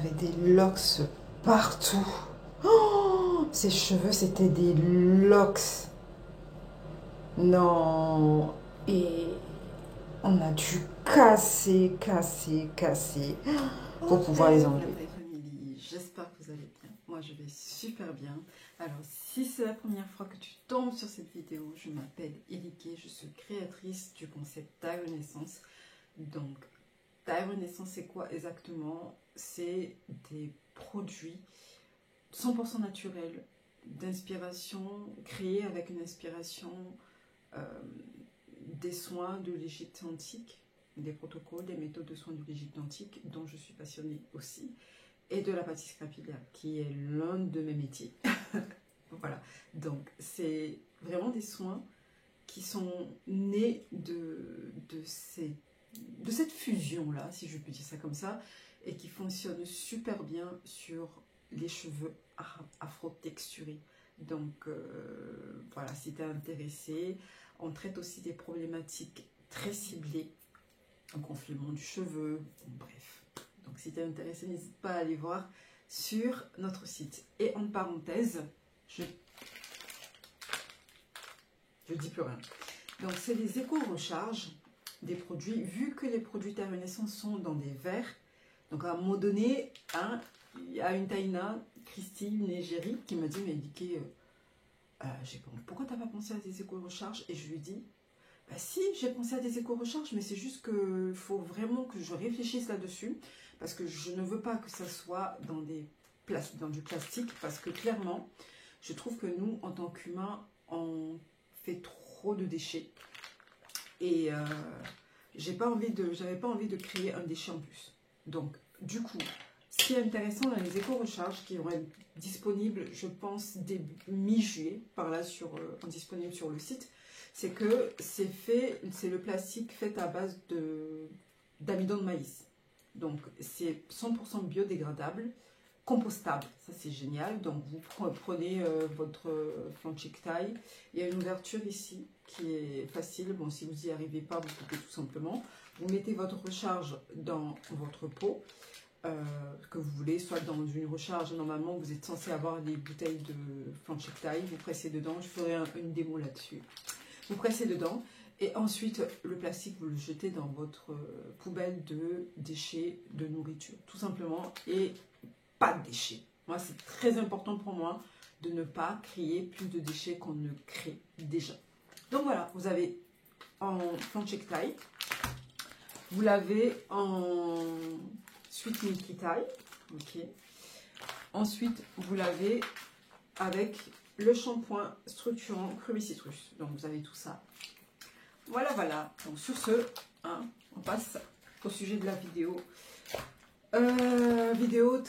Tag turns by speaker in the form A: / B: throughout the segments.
A: avait des locks partout. Oh, ses cheveux, c'était des locks. Non. Et on a dû casser pour pouvoir les enlever.
B: J'espère que vous allez bien. Moi, je vais super bien. Alors, si c'est la première fois que tu tombes sur cette vidéo, je m'appelle Elike, je suis créatrice du concept Taille Renaissance. Donc, Taille Renaissance, c'est quoi exactement? C'est des produits 100% naturels, d'inspiration, créés avec une inspiration des soins de l'Égypte antique, des protocoles, des méthodes de soins de l'Égypte antique, dont je suis passionnée aussi, et de la pâtisserie capillaire, qui est l'un de mes métiers. Voilà, donc c'est vraiment des soins qui sont nés de cette fusion-là, si je peux dire ça comme ça, et qui fonctionnent super bien sur les cheveux afro-texturés. Donc voilà, si tu es intéressé, on traite aussi des problématiques très ciblées, un gonflement du cheveu, bref. Donc si tu es intéressé, n'hésite pas à aller voir sur notre site. Et en parenthèse, je dis plus rien. Donc c'est les éco-recharges des produits, vu que les produits Taille Renaissance sont dans des verres. Donc à un moment donné, hein, il y a une Taïna, Christine Négérie, qui m'a dit, mais Elike, pourquoi tu n'as pas pensé à des éco-recharges? Et je lui ai dit, bah si, j'ai pensé à des éco-recharges, mais c'est juste qu'il faut vraiment que je réfléchisse là-dessus, parce que je ne veux pas que ça soit dans du plastique, parce que clairement, je trouve que nous, en tant qu'humains, on fait trop de déchets. Et j'avais pas envie de créer un déchet en plus. Donc, du coup, ce qui est intéressant dans les éco-recharges qui vont être disponibles, je pense, dès mi-juillet, par là, disponible sur le site, c'est que c'est le plastique fait à base d'amidon de maïs. Donc, c'est 100% biodégradable, compostable, ça c'est génial. Donc, vous prenez votre flanchik taille. Il y a une ouverture ici qui est facile. Bon, si vous n'y arrivez pas, vous coupez tout simplement. Vous mettez votre recharge dans votre pot que vous voulez, soit dans une recharge. Normalement, vous êtes censé avoir des bouteilles de flanchik taille. Vous pressez dedans. Je ferai une démo là-dessus. Vous pressez dedans. Et ensuite, le plastique, vous le jetez dans votre poubelle de déchets de nourriture, tout simplement. Et pas de déchets. Moi, c'est très important pour moi de ne pas créer plus de déchets qu'on ne crée déjà. Donc voilà, vous avez en flanchik taille, vous l'avez en sweet milky taille, ok. Ensuite, vous l'avez avec le shampoing structurant Creamy Citrus. Donc vous avez tout ça. Voilà, voilà. Donc sur ce, hein, on passe au sujet de la vidéo. Vidéo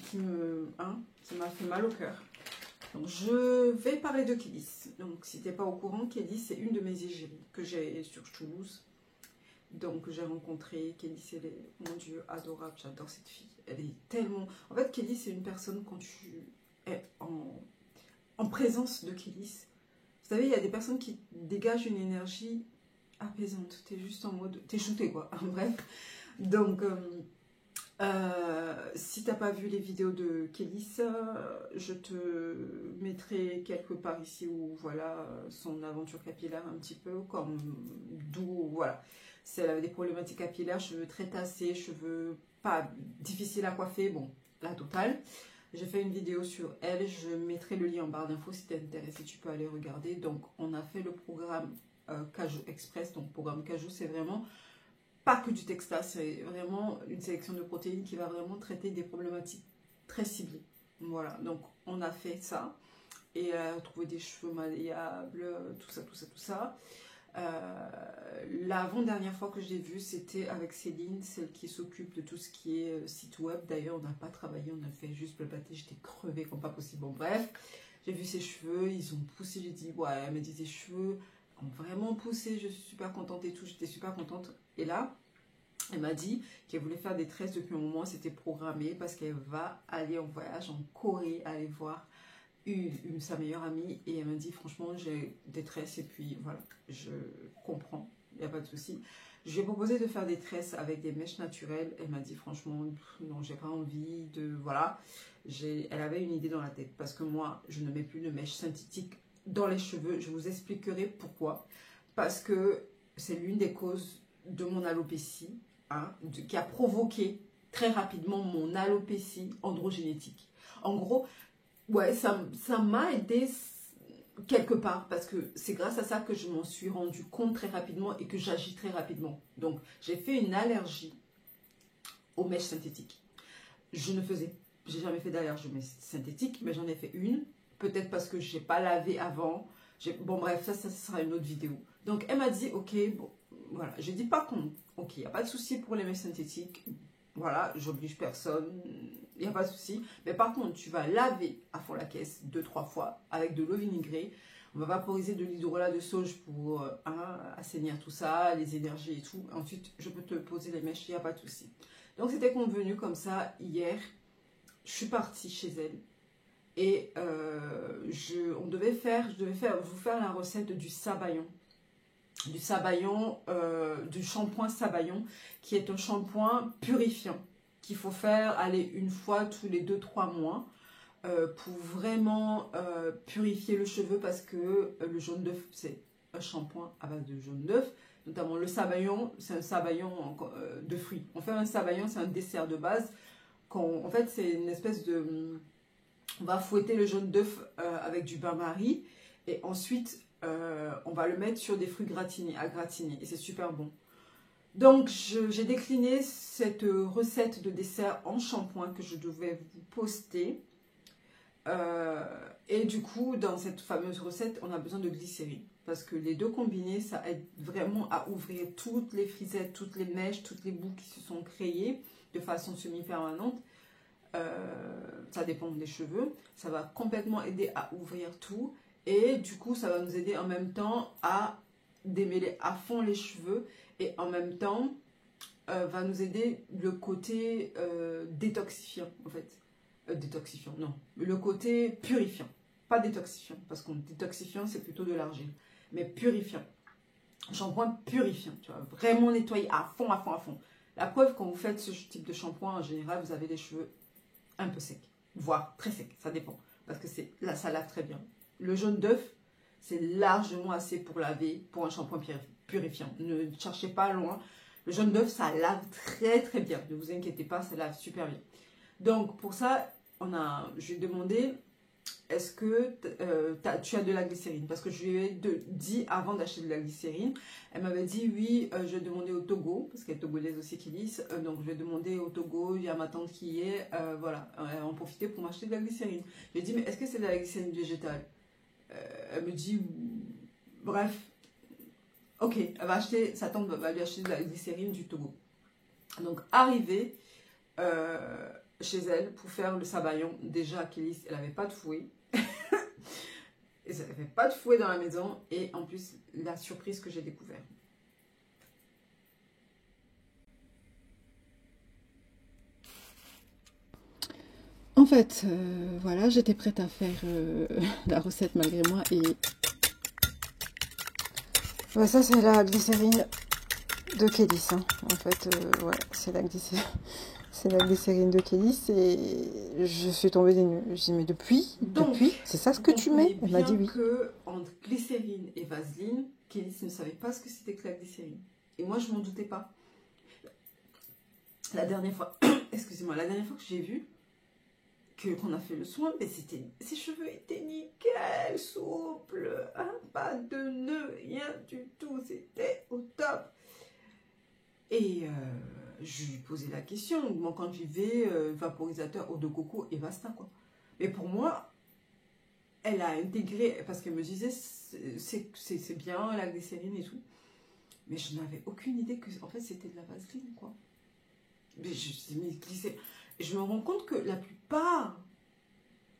B: qui m'a fait mal au cœur. Donc je vais parler de Kélis. Donc si tu n'es pas au courant, Kélis c'est une de mes égéries que j'ai sur Toulouse. Donc j'ai rencontré Kélis, elle est, mon Dieu, adorable, j'adore cette fille. Elle est tellement... En fait, Kélis c'est une personne quand tu es en présence de Kélis. Vous savez, il y a des personnes qui dégagent une énergie apaisante. Tu es juste en mode... Tu es shooté quoi, bref. Donc, si tu n'as pas vu les vidéos de Kélis, je te mettrai quelque part ici où voilà son aventure capillaire un petit peu, comme d'où, voilà. C'est des problématiques capillaires, cheveux très tassés, cheveux pas difficiles à coiffer, bon, la totale. J'ai fait une vidéo sur elle, je mettrai le lien en barre d'infos si tu es intéressé, tu peux aller regarder. Donc, on a fait le programme Cajou Express, donc programme Cajou, c'est vraiment... pas que du texta, c'est vraiment une sélection de protéines qui va vraiment traiter des problématiques très ciblées. Voilà, donc on a fait ça et trouver des cheveux malléables, tout ça, tout ça, tout ça. L'avant-dernière fois que je l'ai vue, c'était avec Céline, celle qui s'occupe de tout ce qui est site web. D'ailleurs, on n'a pas travaillé, on a fait juste le pâté, j'étais crevée comme pas possible. Bon, bref, j'ai vu ses cheveux, ils ont poussé, j'ai dit, ouais, elle m'a dit, tes cheveux ont vraiment poussé, je suis super contente et tout, j'étais super contente. Et là, elle m'a dit qu'elle voulait faire des tresses depuis un moment, c'était programmé parce qu'elle va aller en voyage en Corée, aller voir sa meilleure amie. Et elle m'a dit, franchement, j'ai des tresses et puis voilà, je comprends, il n'y a pas de souci. Je lui ai proposé de faire des tresses avec des mèches naturelles. Elle m'a dit franchement, non, j'ai pas envie de... Voilà. Elle avait une idée dans la tête. Parce que moi, je ne mets plus de mèches synthétiques dans les cheveux. Je vous expliquerai pourquoi. Parce que c'est l'une des causes de mon alopécie, hein, qui a provoqué très rapidement mon alopécie androgénétique. En gros, ouais, ça m'a aidé quelque part, parce que c'est grâce à ça que je m'en suis rendu compte très rapidement et que j'agis très rapidement. Donc, j'ai fait une allergie aux mèches synthétiques. J'ai jamais fait d'allergie aux mèches synthétiques, mais j'en ai fait une. Peut-être parce que je n'ai pas lavé avant. Bon, bref, ça sera une autre vidéo. Donc, elle m'a dit, ok, bon, voilà. J'ai dit, par contre, ok, il n'y a pas de souci pour les mèches synthétiques. Voilà, j'oblige personne, il n'y a pas de souci. Mais par contre, tu vas laver à fond la caisse 2-3 fois avec de l'eau vinaigrée. On va vaporiser de l'hydrolat de sauge pour assainir tout ça, les énergies et tout. Ensuite, je peux te poser les mèches, il n'y a pas de souci. Donc, c'était convenu comme ça hier. Je suis partie chez elle. Et je devais vous faire la recette du sabayon. Du shampoing Sabayon, qui est un shampoing purifiant qu'il faut faire une fois tous les 2-3 mois pour vraiment purifier le cheveu, parce que le jaune d'œuf, c'est un shampoing à base de jaune d'œuf. Notamment le sabayon, c'est un sabayon de fruits. On fait un sabayon, c'est un dessert de base. En fait, c'est une espèce de... On va fouetter le jaune d'œuf avec du bain-marie et ensuite on va le mettre sur des fruits à gratiner et c'est super bon. Donc j'ai décliné cette recette de dessert en shampoing que je devais vous poster. Et du coup, dans cette fameuse recette, on a besoin de glycérine. Parce que les deux combinés, ça aide vraiment à ouvrir toutes les frisettes, toutes les mèches, toutes les boucles qui se sont créées de façon semi-permanente. Ça dépend des cheveux. Ça va complètement aider à ouvrir tout. Et du coup, ça va nous aider en même temps à démêler à fond les cheveux. Et en même temps, va nous aider le côté détoxifiant, en fait. Détoxifiant, non. Le côté purifiant. Pas détoxifiant, parce qu'on détoxifiant, c'est plutôt de l'argile. Mais purifiant. Shampoing purifiant, tu vois. Vraiment nettoyer à fond, à fond, à fond. La preuve, quand vous faites ce type de shampoing, en général, vous avez les cheveux un peu secs. Voire très secs, ça dépend. Parce que là, ça lave très bien. Le jaune d'œuf, c'est largement assez pour laver, pour un shampoing purifiant. Ne cherchez pas loin. Le jaune d'œuf, ça lave très très bien. Ne vous inquiétez pas, ça lave super bien. Donc, pour ça, je lui ai demandé, est-ce que tu as de la glycérine? Parce que je lui ai dit avant d'acheter de la glycérine, elle m'avait dit oui, je vais demander au Togo, parce qu'elle est togolaise aussi qui lisse, donc je vais demander au Togo, il y a ma tante qui y est, voilà, elle va en profiter pour m'acheter de la glycérine. Je lui ai dit, mais est-ce que c'est de la glycérine végétale? Elle me dit, bref, ok, sa tante va lui acheter de la glycérine du Togo. Donc, arrivée chez elle pour faire le sabayon, déjà Kélis, elle n'avait pas de fouet. Et ça n'avait pas de fouet dans la maison. Et en plus, la surprise que j'ai découvert.
A: En fait, voilà, j'étais prête à faire la recette malgré moi. Et ouais, ça, c'est la glycérine de Kélis. Hein. En fait, ouais, c'est la glycérine. C'est la glycérine de Kélis et je suis tombée des nues. Je dis, mais depuis, c'est ça ce que tu mets? Elle m'a dit oui.
B: Que entre glycérine et vaseline, Kélis ne savait pas ce que c'était que la glycérine. Et moi, je m'en doutais pas. La dernière fois, excusez-moi, la dernière fois que j'ai vu qu'on a fait le soin, mais ses cheveux étaient nickel, souples, hein, pas de nœuds, rien du tout, c'était au top. Et je lui posais la question, moi quand j'y vais, vaporisateur, eau de coco et basta quoi. Mais pour moi, elle a intégré, parce qu'elle me disait c'est bien la glycérine et tout. Mais je n'avais aucune idée que en fait c'était de la vaseline quoi. Mais je me rends compte que la plupart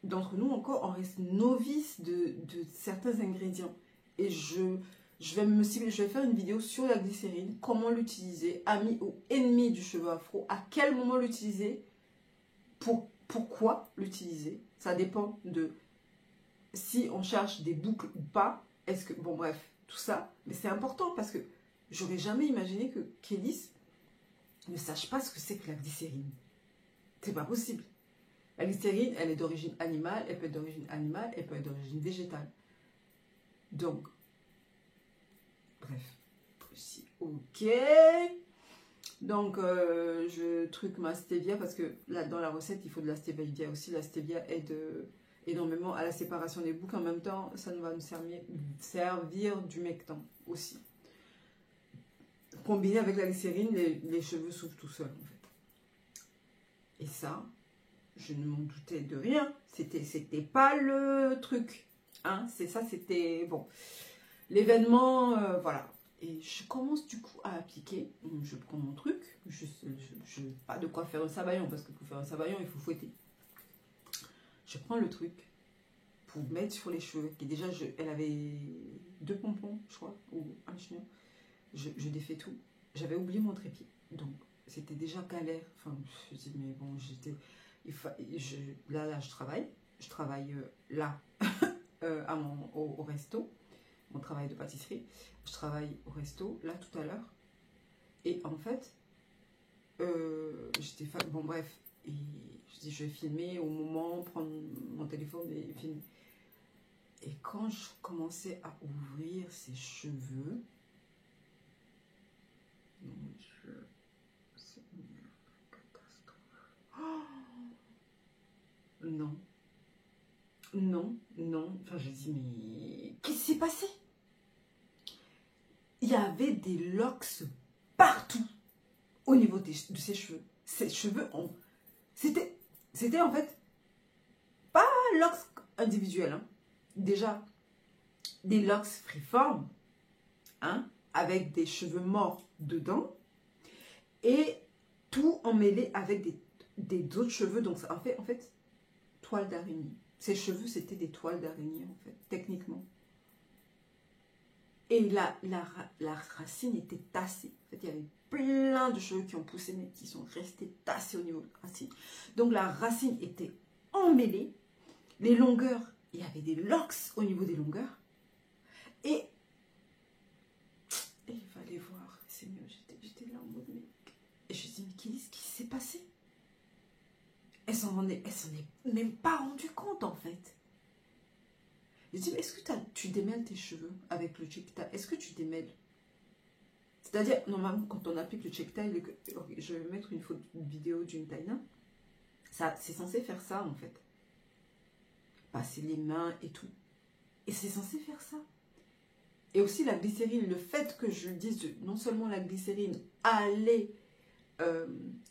B: d'entre nous encore, on reste novice de certains ingrédients. Et je vais faire une vidéo sur la glycérine, comment l'utiliser, ami ou ennemi du cheveu afro, à quel moment l'utiliser, pourquoi l'utiliser. Ça dépend de si on cherche des boucles ou pas. Bon bref, tout ça. Mais c'est important parce que j'aurais jamais imaginé que Kélis ne sache pas ce que c'est que la glycérine. C'est pas possible. La glycérine, elle est d'origine animale, elle peut être d'origine animale, elle peut être d'origine végétale. Donc, bref, ok. Donc, je truc ma stevia parce que là, dans la recette, il faut de la stevia aussi. La stevia aide énormément à la séparation des boucles. En même temps, ça nous va nous servir d'humectant aussi. Combiné avec la glycérine, les cheveux s'ouvrent tout seuls, en fait. Et ça, je ne m'en doutais de rien. C'était pas le truc. Hein, c'est ça, c'était bon. L'événement, voilà. Et je commence du coup à appliquer. Je prends mon truc. Je n'ai pas de quoi faire un sabayon parce que pour faire un sabayon, il faut fouetter. Je prends le truc pour mettre sur les cheveux. Et déjà, elle avait 2 pompons, je crois, ou un chignon. Je défais tout. J'avais oublié mon trépied. Donc, c'était déjà galère. Enfin, je dis, mais bon, là, je travaille. Je travaille là, au resto. Mon travail de pâtisserie. Je travaille au resto, là, tout à l'heure. Et en fait, j'étais... Bon, bref. Et je dis, je vais filmer au moment, prendre mon téléphone et filmer. Et quand je commençais à ouvrir ses cheveux... Mon Dieu, c'est une catastrophe. Oh non. Non, non. Enfin, je dis, mais qu'est-ce qui s'est passé? Il y avait des locks partout au niveau de ses cheveux. Ses cheveux ont... C'était en fait pas locks individuels. Hein. Déjà, des locks freeform, hein, avec des cheveux morts dedans. Et tout emmêlé avec d'autres cheveux. Donc, ça en fait, toile d'araignée. Ses cheveux, c'était des toiles d'araignée, en fait, techniquement. Et la racine était tassée. En fait, il y avait plein de cheveux qui ont poussé, mais qui sont restés tassés au niveau de la racine. Donc, la racine était emmêlée. Les longueurs, il y avait des locks au niveau des longueurs. Et il fallait voir. C'est mieux, j'étais là en mode, mais... Et je me dis, mais qu'est-ce qui s'est passé? Elle s'en est même pas rendu compte, en fait. Je dis, est-ce que tu démêles tes cheveux avec le check tail? Est-ce que tu démêles? C'est-à-dire, normalement, quand on applique le check tail, je vais mettre une vidéo d'une taïna, c'est censé faire ça, en fait. Passer les mains et tout. Et c'est censé faire ça. Et aussi la glycérine, le fait que je dise, non seulement la glycérine allait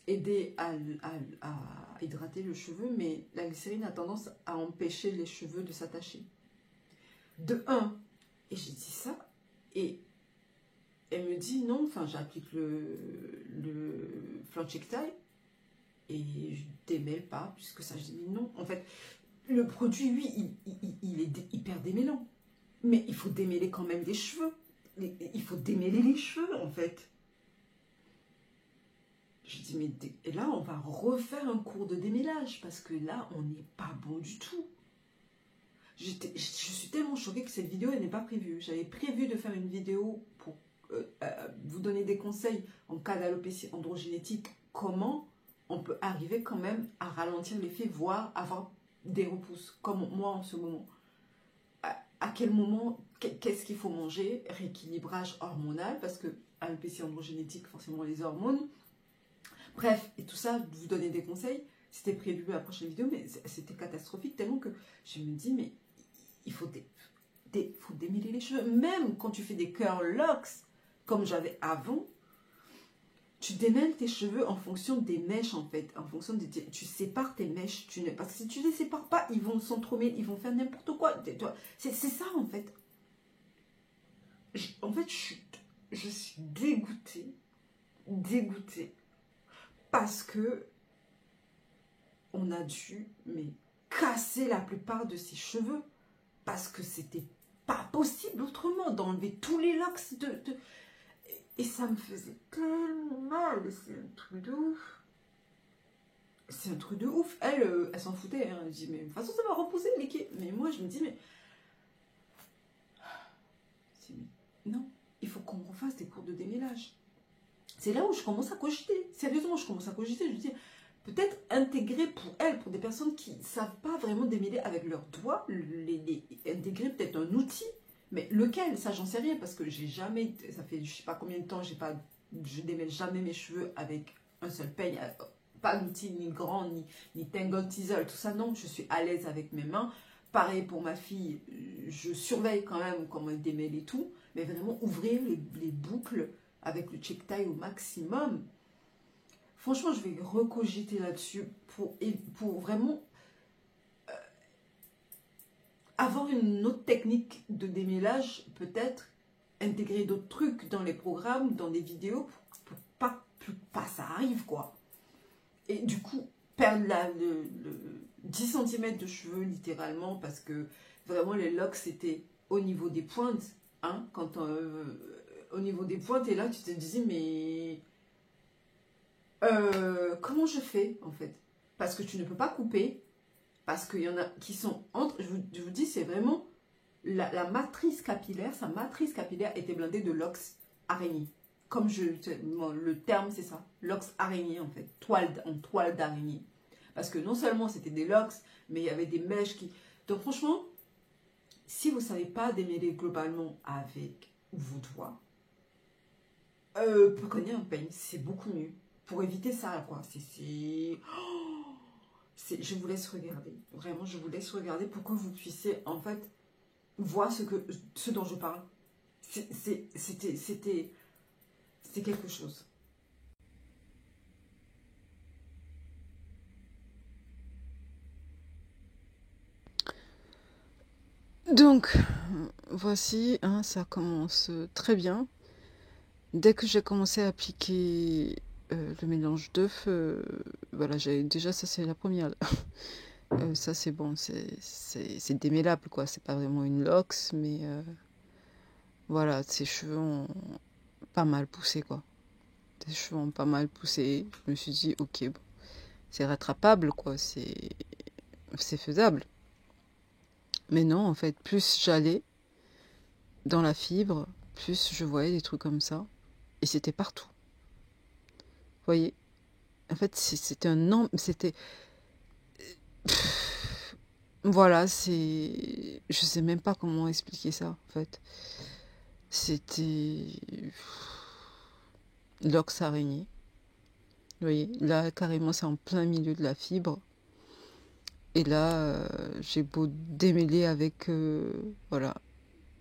B: aider à hydrater le cheveu, mais la glycérine a tendance à empêcher les cheveux de s'attacher. De 1, et j'ai dit ça, et elle me dit non, enfin j'applique le flanc check tail, et je démêle pas, puisque ça, je dis non, en fait, le produit, lui, il est hyper démêlant, mais il faut démêler quand même des cheveux, il faut démêler les cheveux, en fait. Je dis, mais et là, on va refaire un cours de démêlage, parce que là, on n'est pas bon du tout. Je suis tellement choquée que cette vidéo, elle n'est pas prévue. J'avais prévu de faire une vidéo pour vous donner des conseils en cas d'alopécie androgénétique, comment on peut arriver quand même à ralentir l'effet, voire avoir des repousses, comme moi en ce moment. À quel moment, qu'est-ce qu'il faut manger? Rééquilibrage hormonal, parce que alopécie androgénétique, forcément les hormones. Bref, et tout ça, vous donner des conseils. C'était prévu à la prochaine vidéo, mais c'était catastrophique, tellement que je me dis, mais il faut démêler les cheveux. Même quand tu fais des curl locks, comme j'avais avant, tu démêles tes cheveux en fonction des mèches, en fait. En fonction tu sépares tes mèches. Parce que si tu ne les sépares pas, ils vont s'entremêler, ils vont faire n'importe quoi. C'est ça, en fait. En fait, je suis dégoûtée. Dégoûtée. Parce que on a dû casser la plupart de ses cheveux. Parce que c'était pas possible autrement d'enlever tous les locks Et ça me faisait tellement mal. C'est un truc de ouf. C'est un truc de ouf. Elle s'en foutait. Hein. Elle dit, mais de toute façon, ça va repousser. Mais moi, je me dis, mais... Non, il faut qu'on refasse des cours de démêlage. C'est là où je commence à cogiter. Sérieusement, je commence à cogiter. Je me dis, peut-être intégrer pour elles, pour des personnes qui ne savent pas vraiment démêler avec leurs doigts, intégrer peut-être un outil. Mais lequel? Ça, j'en sais rien parce que j'ai jamais, ça fait je sais pas combien de temps, je démêle jamais mes cheveux avec un seul peigne. Pas d'outil ni grand, ni tangle teaser, tout ça. Non, je suis à l'aise avec mes mains. Pareil pour ma fille, je surveille quand même comment elle démêle et tout. Mais vraiment ouvrir les boucles avec le check tie au maximum. Franchement, je vais recogiter là-dessus pour vraiment avoir une autre technique de démêlage, peut-être intégrer d'autres trucs dans les programmes, dans des vidéos, pour pas ça arrive, quoi. Et du coup, perdre le 10 cm de cheveux, littéralement, parce que vraiment, les locks, c'était au niveau des pointes, hein, au niveau des pointes, et là, tu te disais, mais comment je fais, en fait? Parce que tu ne peux pas couper, parce qu'il y en a qui sont entre, je vous dis, c'est vraiment la matrice capillaire, sa matrice capillaire était blindée de locks araignées. Comme le terme, c'est ça, locks araignées, en fait, toile d'araignée. Parce que non seulement c'était des locks, mais il y avait des mèches qui... Donc franchement, si vous ne savez pas démêler globalement avec vos doigts, prenez un peigne, c'est beaucoup mieux. Pour éviter ça, quoi. Je vous laisse regarder. Vraiment, je vous laisse regarder pour que vous puissiez, en fait, voir ce dont je parle. C'était quelque chose.
A: Donc, voici, hein, ça commence très bien. Dès que j'ai commencé à appliquer le mélange d'œufs, voilà, déjà ça c'est la première. Ça c'est bon, c'est démêlable quoi, c'est pas vraiment une lox, mais voilà, ses cheveux ont pas mal poussé quoi. Ses cheveux ont pas mal poussé. Je me suis dit, ok, bon, c'est rattrapable quoi, c'est faisable. Mais non, en fait, plus j'allais dans la fibre, plus je voyais des trucs comme ça. Et c'était partout. Vous voyez? En fait, c'était un... C'était... Voilà, c'est... Je sais même pas comment expliquer ça, en fait. C'était... L'ox araignée. Vous voyez? Là, carrément, c'est en plein milieu de la fibre. Et là, j'ai beau démêler avec... voilà.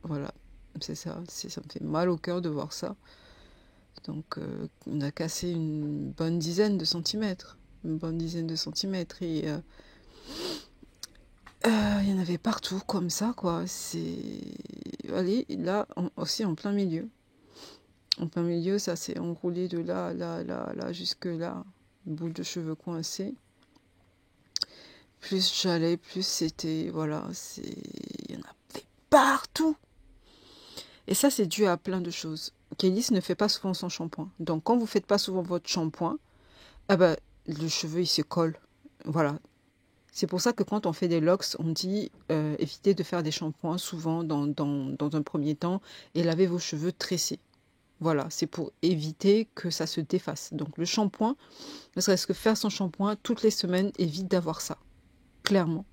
A: Voilà. C'est ça. Ça me fait mal au cœur de voir ça. Donc, on a cassé une bonne dizaine de centimètres. Une bonne dizaine de centimètres. Et il y en avait partout, comme ça, quoi. Allez, là, aussi en plein milieu. En plein milieu, ça s'est enroulé de là, là, jusque là. Une boule de cheveux coincée. Plus j'allais, plus c'était... Voilà, il y en avait partout. Et ça, c'est dû à plein de choses. Kélis ne fait pas souvent son shampoing. Donc, quand vous ne faites pas souvent votre shampoing, ah ben, le cheveu, il se colle. Voilà. C'est pour ça que quand on fait des locks, on dit évitez de faire des shampoings souvent dans un premier temps et lavez vos cheveux tressés. Voilà, c'est pour éviter que ça se défasse. Donc, le shampoing, ne serait-ce que faire son shampoing toutes les semaines, évite d'avoir ça. Clairement.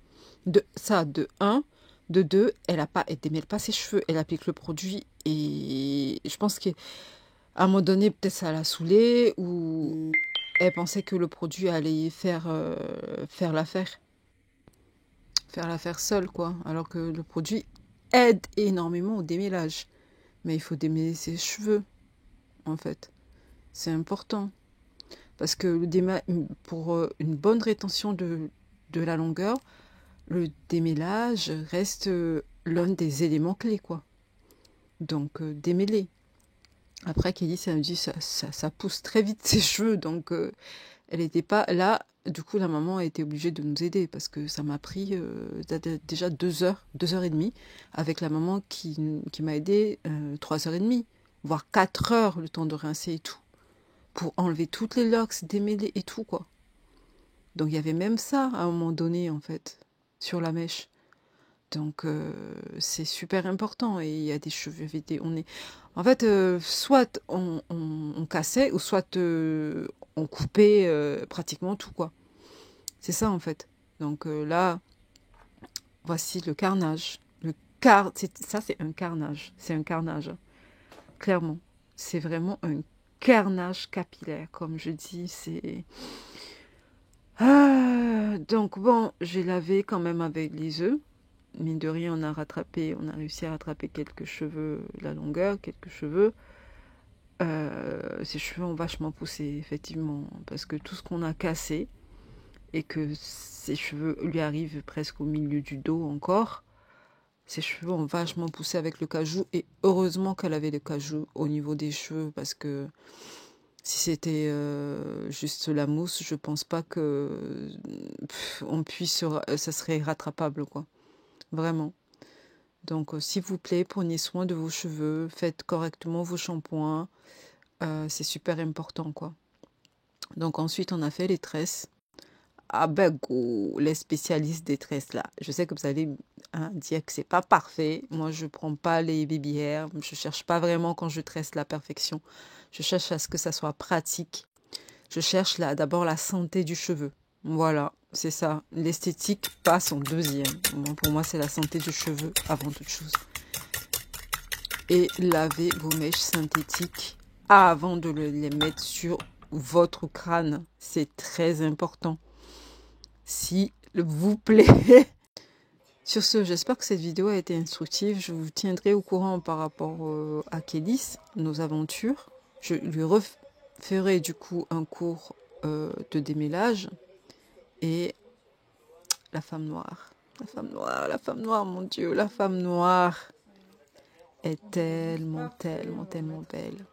A: De 1. De 2, elle démêle pas ses cheveux, elle applique le produit et je pense qu'à un moment donné, peut-être ça l'a saoulée ou elle pensait que le produit allait faire l'affaire. Faire l'affaire seule, quoi. Alors que le produit aide énormément au démêlage. Mais il faut démêler ses cheveux, en fait. C'est important. Parce que pour une bonne rétention de la longueur, le démêlage reste l'un des éléments clés, quoi. Donc, démêler. Après, Kelly, ça me dit, ça pousse très vite ses cheveux, donc elle n'était pas là. Du coup, la maman a été obligée de nous aider parce que ça m'a pris déjà 2 heures, 2h30, avec la maman qui m'a aidé 3h30, voire 4 heures le temps de rincer et tout, pour enlever toutes les locks, démêler et tout, quoi. Donc, il y avait même ça à un moment donné, en fait, sur la mèche. Donc, c'est super important. Et il y a des cheveux, en fait, soit on cassait, ou soit on coupait pratiquement tout, quoi. C'est ça, en fait. Donc là, voici le carnage. Ça, c'est un carnage. C'est un carnage, clairement. C'est vraiment un carnage capillaire, comme je dis. Donc bon, j'ai lavé quand même avec les œufs. Mine de rien, on a réussi à rattraper quelques cheveux, la longueur, quelques cheveux. Ses cheveux ont vachement poussé, effectivement, parce que tout ce qu'on a cassé, et que ses cheveux lui arrivent presque au milieu du dos encore, ses cheveux ont vachement poussé avec le cajou, et heureusement qu'elle avait le cajou au niveau des cheveux, parce que si c'était juste la mousse, je pense pas que ça serait rattrapable, quoi. Vraiment. Donc, s'il vous plaît, prenez soin de vos cheveux, faites correctement vos shampoings, c'est super important, quoi. Donc ensuite, on a fait les tresses. Ah ben go, les spécialistes des tresses là. Je sais que vous allez dire que c'est pas parfait. Moi, je prends pas les baby hair. Je cherche pas vraiment quand je tresse la perfection. Je cherche à ce que ça soit pratique. Je cherche d'abord la santé du cheveu. Voilà, c'est ça. L'esthétique passe en deuxième. Bon, pour moi, c'est la santé du cheveu avant toute chose. Et lavez vos mèches synthétiques avant de les mettre sur votre crâne. C'est très important. S'il vous plaît. Sur ce, j'espère que cette vidéo a été instructive. Je vous tiendrai au courant par rapport à Kélis, nos aventures. Je lui referai du coup un cours de démêlage. Et la femme noire. La femme noire, mon Dieu, la femme noire est tellement, tellement, tellement belle.